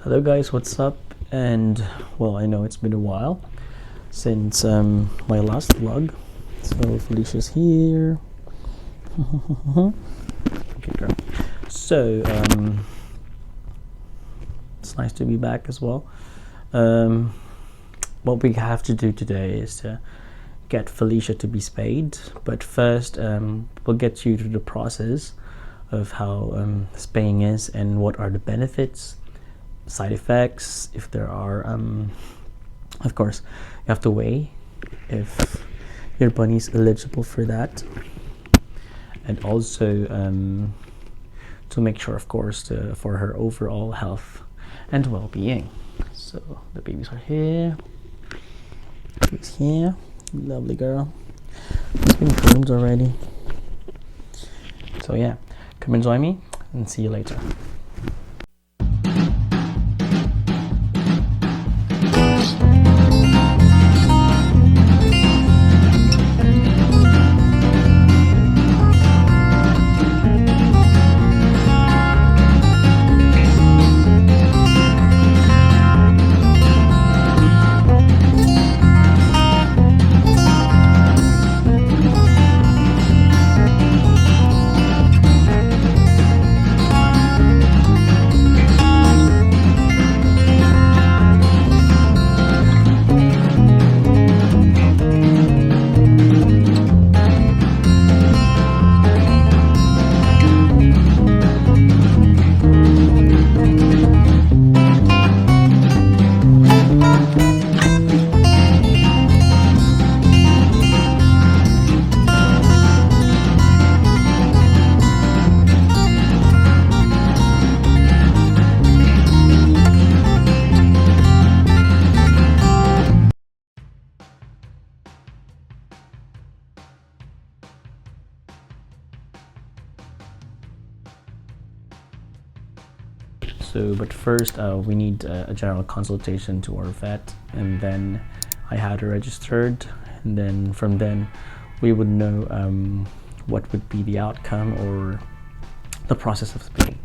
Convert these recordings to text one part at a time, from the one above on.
Hello guys, what's up? And well, I know it's been a while since my last vlog. So Felicia's here. Okay, girl. So it's nice to be back as well. What we have to do today is to get Felicia to be spayed, but first we'll get you through the process of how spaying is and what are the benefits, side effects, if there are. Of course, you have to weigh if your bunny is eligible for that, and also to make sure, of course, for her overall health and well-being. So the babies are here. She's here, lovely girl. It's been groomed already. So yeah, come and join me and see you later. So, but first we need a general consultation to our vet, and then I had her registered, and then from then we would know what would be the outcome or the process of spaying.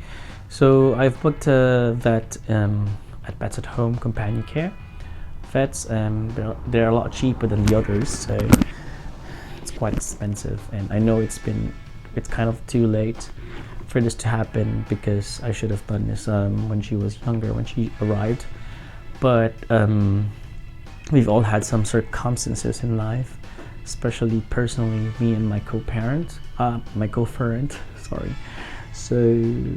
So I've booked a vet at Pets at Home Companion Care. Vets, they're a lot cheaper than the others, so it's quite expensive, and I know it's kind of too late for this to happen, because I should have done this when she was younger, when she arrived. But we've all had some circumstances in life, especially personally me and my co-parent, sorry. So ang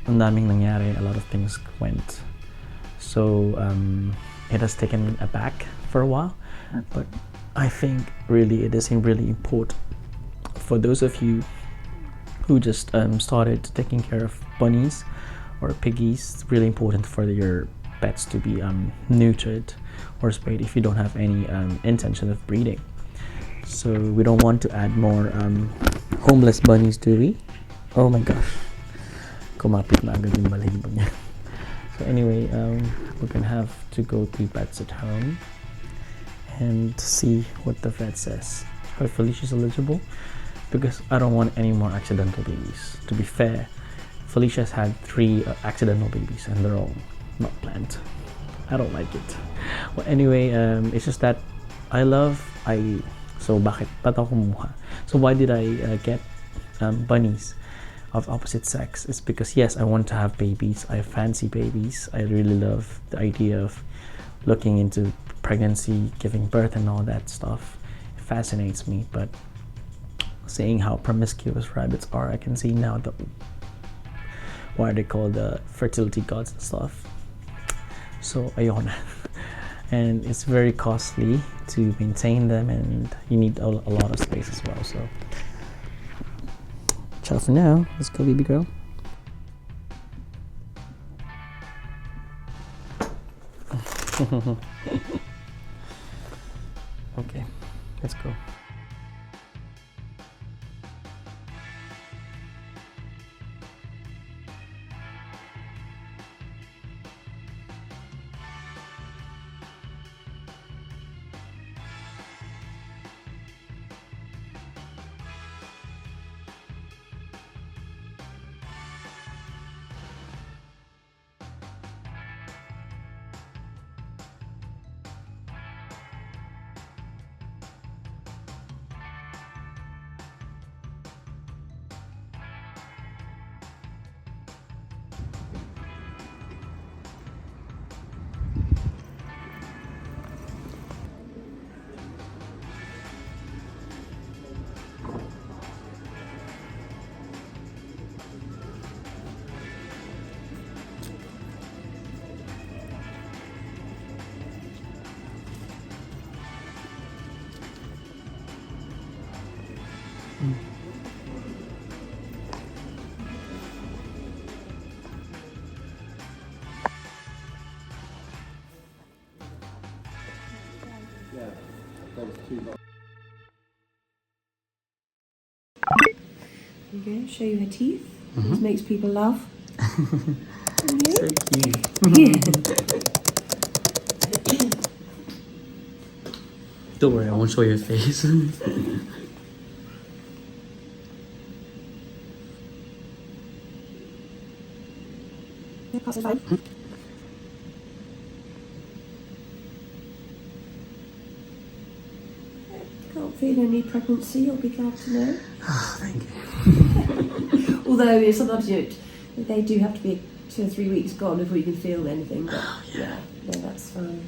daming nangyari, a lot of things went. So it has taken me aback for a while, but I think really it is really important for those of you who just started taking care of bunnies or piggies. It's really important for your pets to be neutered or spayed if you don't have any intention of breeding. So we don't want to add more homeless bunnies, do we? Oh my gosh, kumapit na agad yung balahibo niya. So anyway, we're gonna have to go to Pets at Home and see what the vet says. Hopefully she's eligible, because I don't want any more accidental babies. To be fair, Felicia's had 3 accidental babies, and they're all not planned. I don't like it. Well, anyway, it's just that so bakit ba't ako kumuha? So why did I get bunnies of opposite sex? It's because yes, I want to have babies. I fancy babies. I really love the idea of looking into pregnancy, giving birth, and all that stuff. It fascinates me, but seeing how promiscuous rabbits are, I can see now why are they called the fertility gods and stuff. So ayun. And it's very costly to maintain them, and you need a lot of space as well. So ciao for now. Let's go, baby girl. Okay, let's go. There you go, show you her teeth. This makes people laugh. So cute. Don't worry, I won't show your face. Can't feel any pregnancy, you'll be glad to know. Oh, thank you. Although sometimes they do have to be 2 or 3 weeks gone before you can feel anything, but yeah, no, that's fine.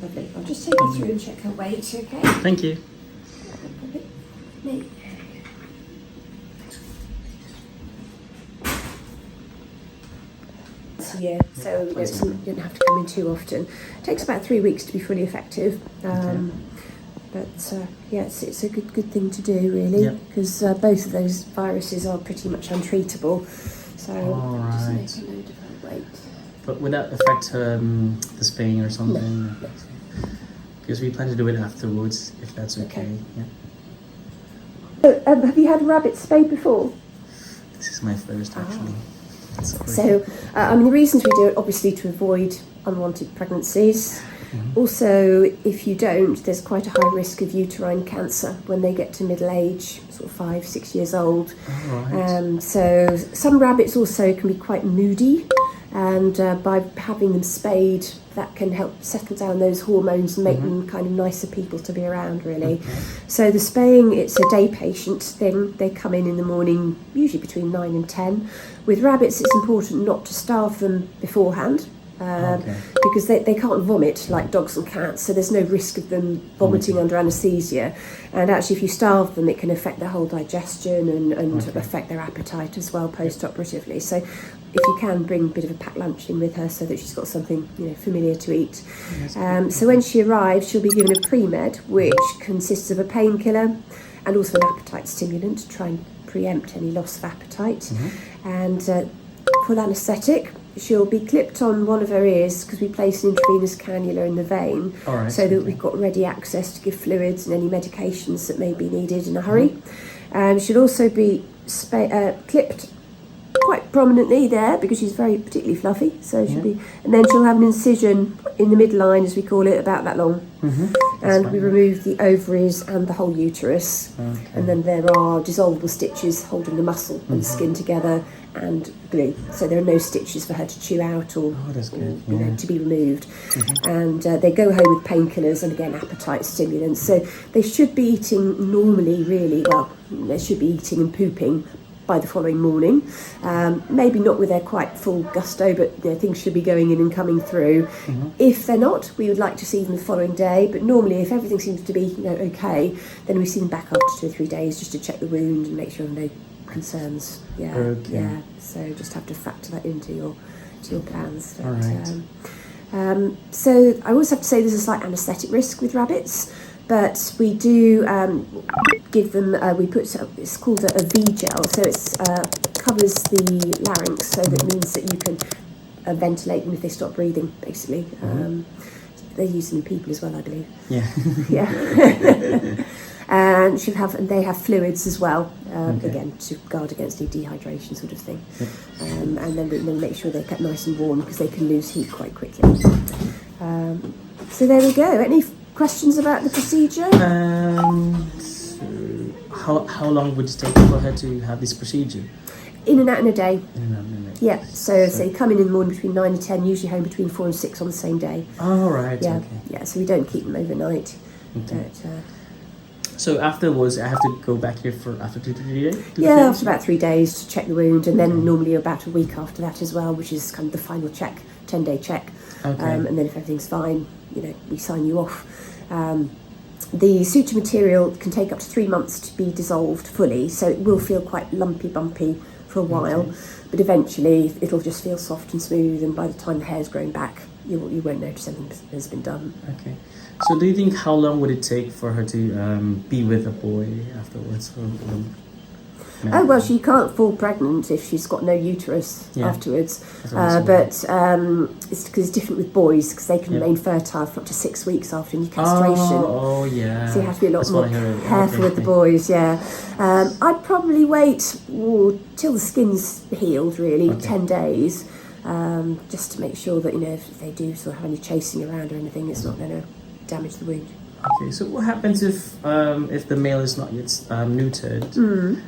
Lovely. I'll just take her through and check her weight, okay? Thank you. Me. Yeah, so you don't have to come in too often. It takes about 3 weeks to be fully effective. But yeah, it's a good thing to do, really, because both of those viruses are pretty much untreatable. So just make a note of her weight. But would that affect the spaying or something? No. Because we plan to do it afterwards, if that's okay. Yeah. So, have you had rabbit spayed before? This is my first, actually. So, I mean, the reasons we do it, obviously, to avoid unwanted pregnancies. Also, if you don't, there's quite a high risk of uterine cancer when they get to middle age, sort of 5, 6 years old. So some rabbits also can be quite moody, and by having them spayed, that can help settle down those hormones and make them kind of nicer people to be around, really. So the spaying, it's a day patient thing. They come in the morning, usually between 9 and 10. With rabbits, it's important not to starve them beforehand. Because they can't vomit like dogs and cats, so there's no risk of them vomiting under anaesthesia. And actually, if you starve them, it can affect their whole digestion and affect their appetite as well post-operatively. So if you can, bring a bit of a packed lunch in with her so that she's got something familiar to eat. So when she arrives, she'll be given a pre-med, which consists of a painkiller and also an appetite stimulant to try and preempt any loss of appetite. And full anaesthetic. She'll be clipped on one of her ears because we place an intravenous cannula in the vein, so that we've got ready access to give fluids and any medications that may be needed in a hurry. She'll also be clipped quite prominently there because she's very particularly fluffy. So she'll be, and then she'll have an incision in the midline, as we call it, about that long. And we remove the ovaries and the whole uterus. And then there are dissolvable stitches holding the muscle and the skin together, and glue. So there are no stitches for her to chew out or to be removed. And they go home with painkillers and again appetite stimulants. So they should be eating normally, really well. They should be eating and pooping by the following morning. Maybe not with their quite full gusto, but things should be going in and coming through. If they're not, we would like to see them the following day, but normally if everything seems to be okay, then we see them back after 2 or 3 days just to check the wound and make sure no concerns. So just have to factor that into your plans. But, so I always have to say there's a slight anaesthetic risk with rabbits, but we do give them, we put, it's called a V gel, so it covers the larynx, so that means that you can ventilate them if they stop breathing, basically. They use them in people as well, I believe. And they have fluids as well, again, to guard against dehydration sort of thing. And then we make sure they're kept nice and warm because they can lose heat quite quickly. So there we go. Any questions about the procedure? So how long would it take for her to have this procedure? In and out in a day. Yeah, so you come in the morning between 9 and 10, usually home between 4 and 6 on the same day. Yeah, so we don't keep them overnight. But, so afterwards, I have to go back here for after 2 to 3 days? After about 3 days to check the wound, and then normally about a week after that as well, which is kind of the final check, 10-day check. And then if everything's fine, we sign you off. The suture material can take up to 3 months to be dissolved fully, so it will feel quite lumpy, bumpy for a while, but eventually it'll just feel soft and smooth, and by the time the hair's grown back, you won't notice anything has been done. So do you think how long would it take for her to be with a boy afterwards? Oh, well, she can't fall pregnant if she's got no uterus afterwards. But it's because it's different with boys, because they can remain fertile for up to 6 weeks after new castration. Oh, yeah. So you have to be a lot more careful with the boys, I'd probably wait till the skin's healed, really, 10 days, just to make sure that, if they do sort of have any chasing around or anything, it's not going to damage the wound. Okay, so what happens if the male is not yet neutered,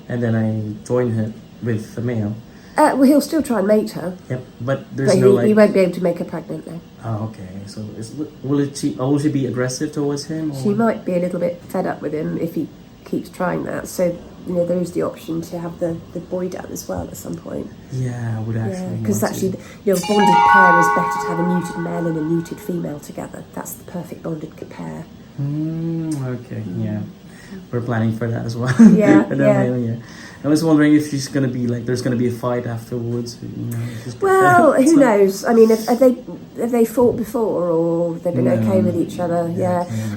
and then I join him with the male? Well, he'll still try and mate her. Yep, but he won't be able to make her pregnant, no. Oh, okay. So will she be aggressive towards him? Or? She might be a little bit fed up with him if he keeps trying that. So, there is the option to have the boy done as well at some point. Yeah, I would actually. Because actually, a bonded pair is better to have a neutered male and a neutered female together. That's the perfect bonded pair. Okay, yeah. We're planning for that as well. Yeah. I was wondering if she's gonna be there's gonna be a fight afterwards. Well, who knows? I mean, have they fought before, or they've been okay with each other?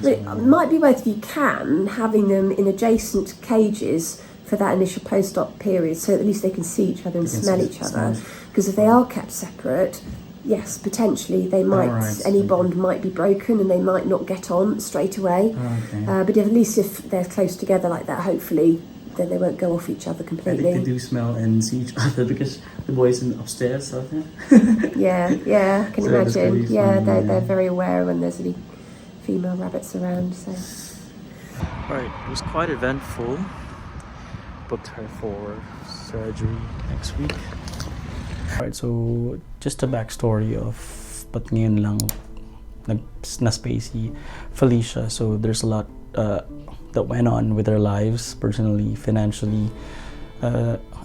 It might be worth, if you can, having them in adjacent cages for that initial post-op period, so at least they can see each other and smell each other. Because if they are kept separate, yes, potentially they might. Any bond might be broken, and they might not get on straight away. But at least if they're close together like that, hopefully then they won't go off each other completely. I think they do smell and see each other because the boys in upstairs, I think. I can imagine. They're very aware when there's any female rabbits around. So. Right, it was quite eventful. Booked her for surgery next week. Alright, so just a backstory of ba't ngayon lang na-spay si Felicia. So there's a lot that went on with our lives, personally, financially,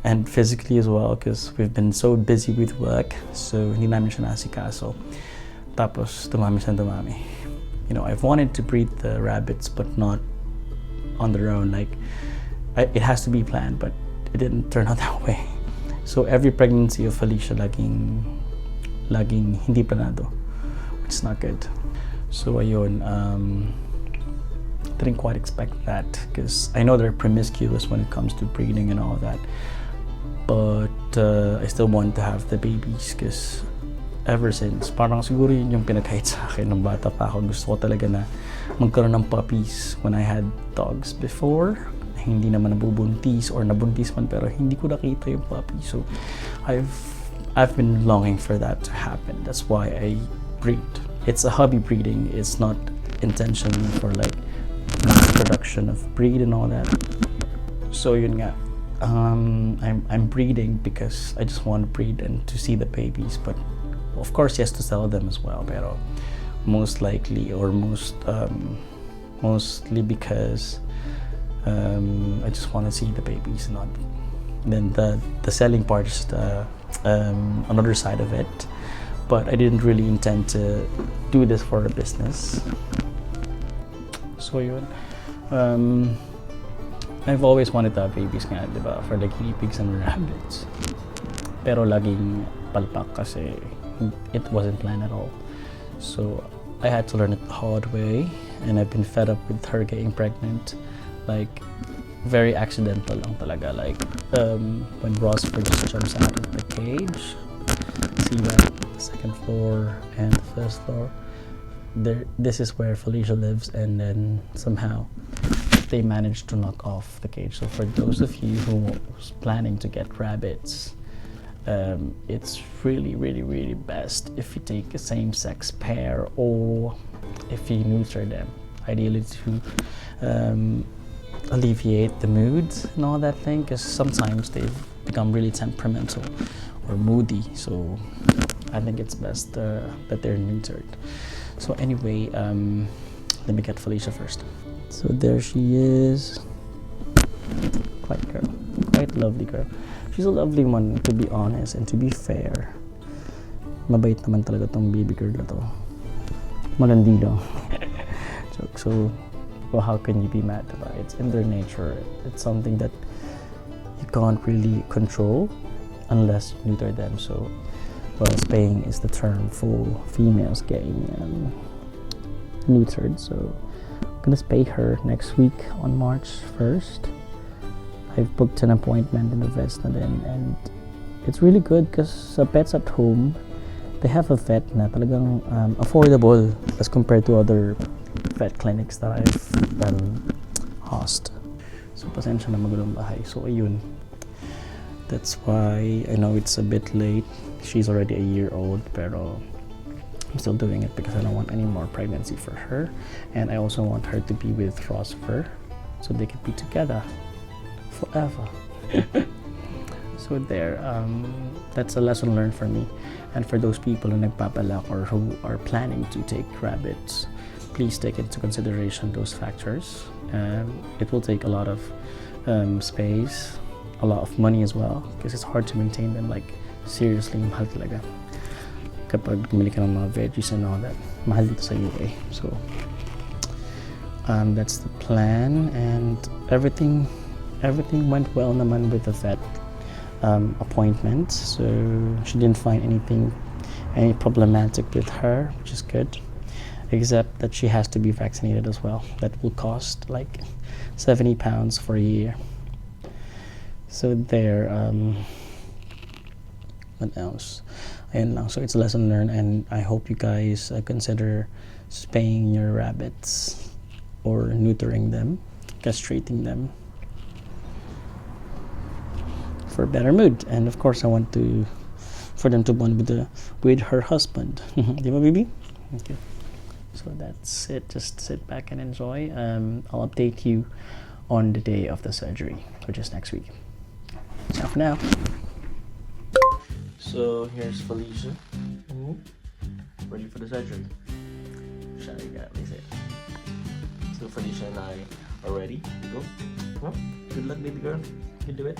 and physically as well, because we've been so busy with work. So hindi namin siya nasikaso. Tapos dumami. I've wanted to breed the rabbits, but not on their own. It has to be planned, but it didn't turn out that way. So every pregnancy of Felicia laging hindi planado, which is not good. So ayun, didn't quite expect that, because I know they're promiscuous when it comes to breeding and all that, but I still want to have the babies, because ever since, parang siguro yun yung pinakahit sa akin nung bata pa ako. Gusto ko talaga na magkaroon ng puppies when I had dogs before. Hindi naman nabubuntis or nabuntis man, pero hindi ko nakita yung puppy. So I've been longing for that to happen. That's why I breed. It's a hobby breeding. It's not intentionally for mass production of breed and all that. So yun nga, I'm breeding because I just want to breed and to see the babies, but of course yes, to sell them as well, pero most likely, or mostly because I just want to see the babies, not then the selling part is another side of it. But I didn't really intend to do this for a business. So yun, I've always wanted to have babies nga, diba, for the guinea pigs and rabbits. Pero laging palpak kasi it wasn't planned at all. So I had to learn it the hard way, and I've been fed up with her getting pregnant. Very accidental lang talaga. When Rosford just jumps out of the cage, see that the second floor and the first floor, this is where Felicia lives, and then somehow they managed to knock off the cage. So for those of you who was planning to get rabbits, it's really, really, really best if you take a same-sex pair, or if you neuter them, ideally to alleviate the mood and all that thing, because sometimes they've become really temperamental or moody. So I think it's best that they're neutered. So anyway, let me get Felicia first. So there she is. Quite lovely girl. She's a lovely one, to be honest, and to be fair. Mabait naman talaga tong baby girl na to. Malandi lang. Joke. So, well, how can you be mad about it? It's in their nature. It's something that you can't really control unless you neuter them. So, well, spaying is the term for females getting neutered. So, I'm gonna spay her next week on March 1st. I've booked an appointment in the vet and it's really good because sa pets at home, they have a vet na talagang affordable as compared to other vet clinics that I've host. So pasensya na magulong bahay. So ayun. That's why I know it's a bit late. She's already a year old, pero I'm still doing it because I don't want any more pregnancy for her. And I also want her to be with Rosfer so they can be together forever. So there, that's a lesson learned for me. And for those people who nagpapalak or who are planning to take rabbits, please take into consideration those factors. It will take a lot of space, a lot of money as well, because it's hard to maintain them. Like, seriously, mahal talaga. Kapag bumili ka ng mga veggies and all that, mahal dito sa UA. So, that's the plan, and everything went well naman with the vet appointment. So she didn't find any problematic with her, which is good. Except that she has to be vaccinated as well. That will cost like £70 for a year. So there, what else? Ayan lang. So it's a lesson learned, and I hope you guys consider spaying your rabbits or neutering them, castrating them for better mood. And of course, I want for them to bond with her husband. Di ba, baby? Okay. So that's it. Just sit back and enjoy. I'll update you on the day of the surgery, which is next week. Ciao for now. So here's Felicia. Ready for the surgery. Shall we get it? So Felicia and I are ready to go. Well, good luck, baby girl. You can do it.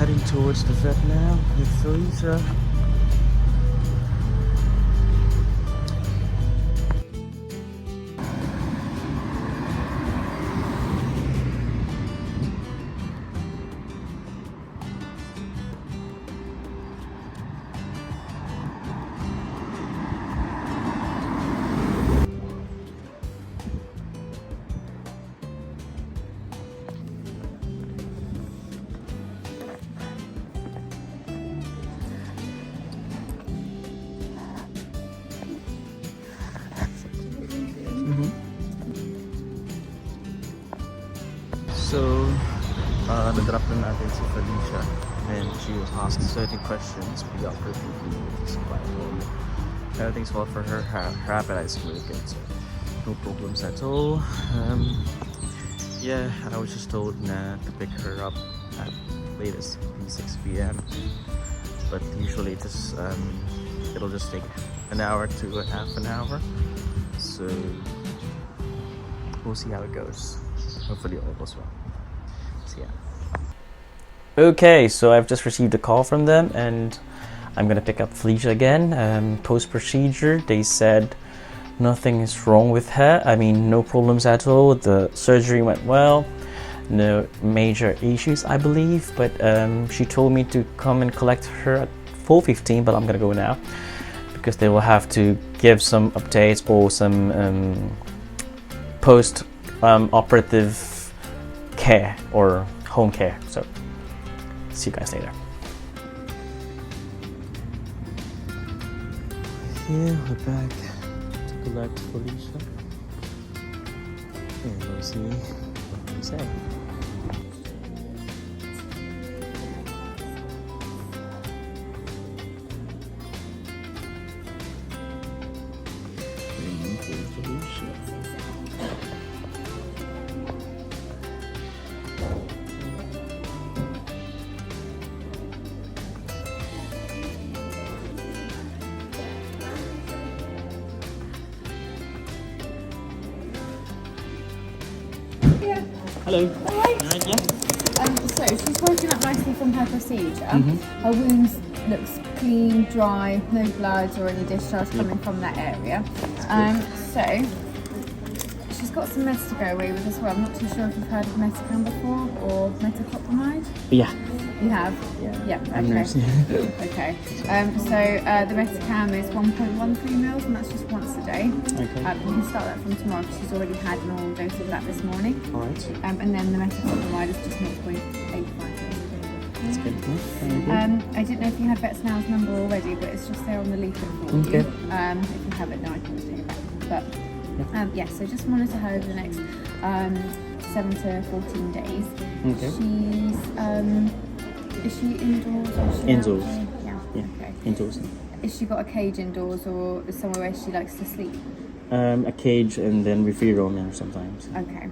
Heading towards the vet now with Felicia. So, na-drop na natin si Felicia, and she was asked certain questions pre-operatively, which is quite well. Everything's well for her. Her appetite is really good, so no problems at all. Yeah, I was just told to pick her up at latest 6 p.m. But usually it'll just take an hour to half an hour. So we'll see how it goes. Hopefully all goes well. So yeah. Okay, so I've just received a call from them, and I'm gonna pick up Felicia again. Post-procedure, they said nothing is wrong with her. I mean, no problems at all. The surgery went well. No major issues, I believe. But she told me to come and collect her at 4:15, but I'm gonna go now because they will have to give some updates or some post-operative care or home care. So see you guys later. Yeah, we're back to collect Felicia. And we'll see what we say. Felicia. Hello. Alright, yeah. So she's woken up nicely from her procedure. Her wounds looks clean, dry, no blood or any discharge coming from that area. So she's she's got some meds to go away with as well. I'm not too sure if you've heard of metacam before or metoclopramide. Yeah. You have? Yeah. Okay. I'm nursing. Okay. So the metacam is 1.13 mils, and that's just once a day. Okay. You can start that from tomorrow because she's already had an oral dose of that this morning. All right. And then the metoclopramide is just 0.85. That's good. I didn't know if you had Vet Snow's number already, but it's just there on the leaflet for you. Okay. If you have it, no, I can always take it back. But yeah, so just monitor her over the next 7 to 14 days. Okay. Is she indoors or is she Indoors. outdoors? Yeah. Okay. Indoors. Is she got a cage indoors or somewhere where she likes to sleep? A cage and then we free roam her sometimes. Okay.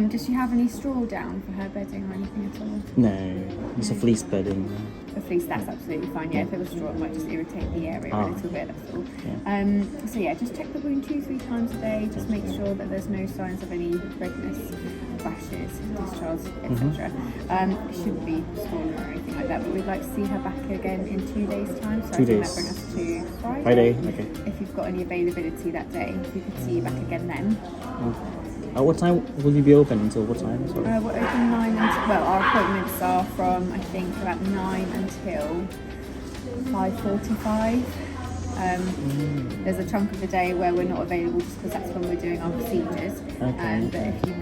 Does she have any straw down for her bedding or anything at all? No, it's a fleece bedding. A fleece, that's absolutely fine. Yeah, if it was straw, it might just irritate the area a little bit, that's all. Yeah. So yeah, just check the wound 2-3 times a day. Just make sure that there's no signs of any redness, rashes, discharge, etc. It shouldn't be swollen or anything like that, but we'd like to see her back again in 2 days' time. So 2 I think days. that brings us to Friday. Okay. If you've got any availability that day, we could see you back again then. What time will you be open until what time? Sorry. We're open 9 until, well, our appointments are from, I think, about 9 until 5:45. There's a chunk of the day where we're not available just because that's when we're doing our procedures. Okay. But if you...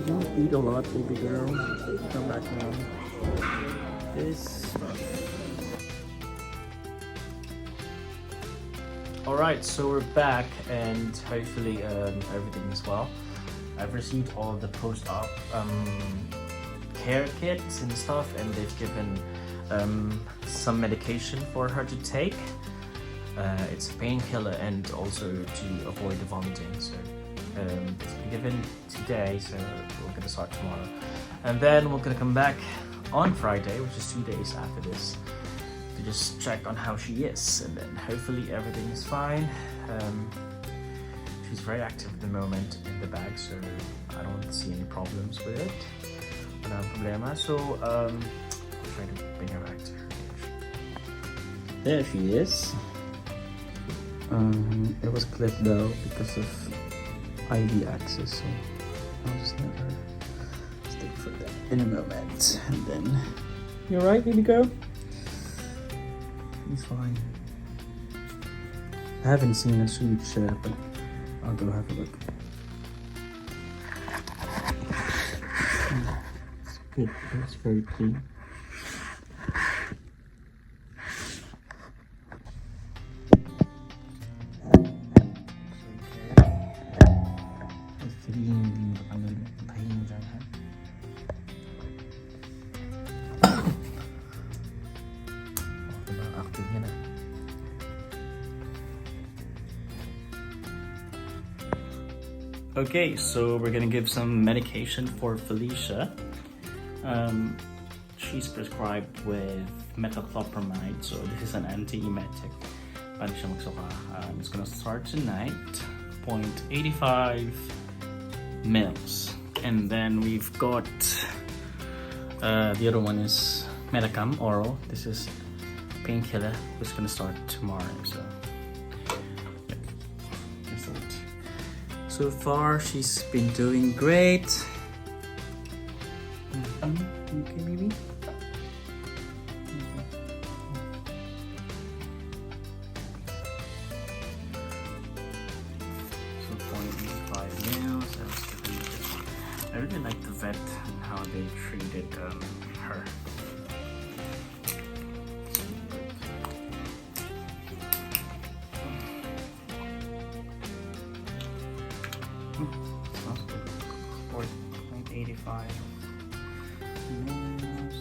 Don't eat a lot, baby girl. Come back now. This. Alright, so we're back and hopefully everything is well. I've received all the post-op care kits and stuff, and they've given some medication for her to take. It's a painkiller and also to avoid the vomiting. So it's been given today, so we're gonna start tomorrow. And then we're gonna come back on Friday, which is 2 days after this, to just check on how she is, and then hopefully everything is fine. She's very active at the moment in the bag, so I don't see any problems with it. Wala problema. So I'll try to bring her back to her cage. There she is. It was clipped though because of IV access, so I'll just let her stick for that in a moment. And then, you alright, baby girl? He's fine. I haven't seen a switch, but I'll go have a look. It's good. It's very clean. Okay, so we're gonna give some medication for Felicia. She's prescribed with metoclopramide, so this is an anti-emetic. It's gonna start tonight, 0.85 mils. And then we've got the other one is Metacam oral. This is painkiller, which is gonna start tomorrow. So so far, she's been doing great. Okay, maybe. So 0.85 mils. I really like the vet and how they treated her. Smells good. 4.85 mils.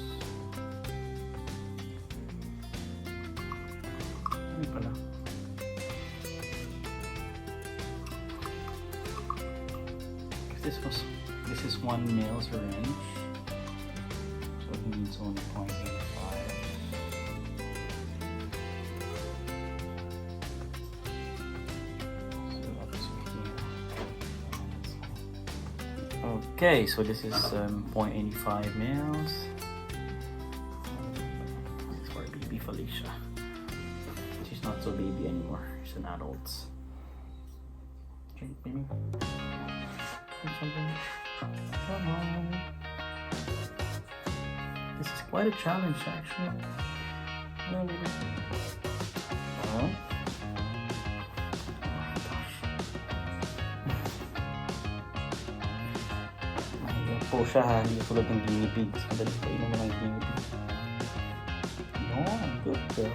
Ano pala? This is 1 mil syringe. So it means only 0.85. Okay, so this is 0.85 mils. It's for baby Felicia. She's not so baby anymore. She's an adult. shake, baby. Do something. Come on. This is quite a challenge, actually. No, baby. Oh gosh. Ayan po siya ha, hindi tulad ng guinea pigs. Madali po yun naman ang guinea pigs. Yun, good girl.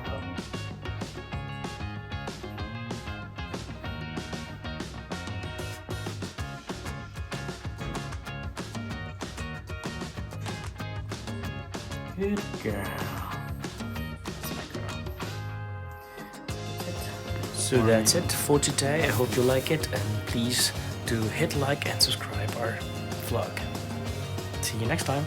Good girl. That's my girl. So that's it for today. I hope you like it, and please do hit like and subscribe our vlog. See you next time.